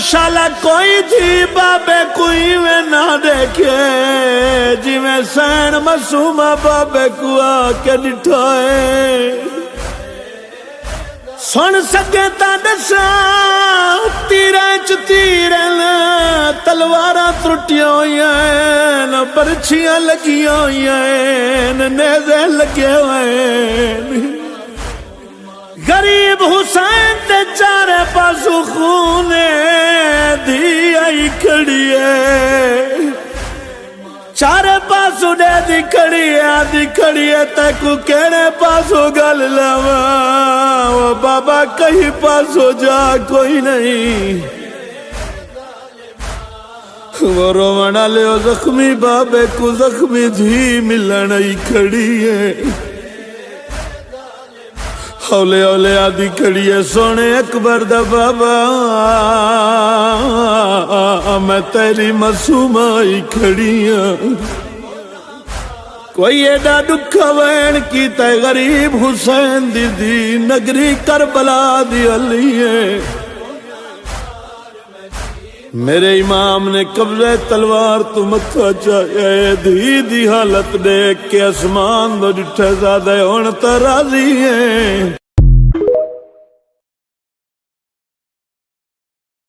شالا کوئی تھی بابے کوئی میں نہ دیکھے جی میں سین مسومہ بابے کو آ کے ڈٹھائے سن سکے تا دسا تیرے چ تیرن تلواراں ترٹیاں ہوئیں برچھیاں لگیاں ہوئیں نیزے لگے ہوئیں غریب حسین تے چارے پاسو خون دی آئی کھڑی ہے چارے پاسو دے دی کھڑی ہے تے کو کہنے پاسو گل لواں وہ بابا کہیں پاسو جا کوئی نہیں وہ رونا لے زخمی بابے کو زخمی دھی ملن آئی کھڑی ہے اولے اولے آدھی کھڑی ہے سونے اکبر دا بابا میں تیری معصوم آئی کھڑی ہوں کوئی ایڈا دکھا وین کی تے غریب حسین دی نگری کربلا دی علی ہے میرے امام نے قبضہ تلوار تو متھا چاہیے دی حالت دیکھ کے اسمان دو ڈٹھے زیادہ ہون تا راضی ہے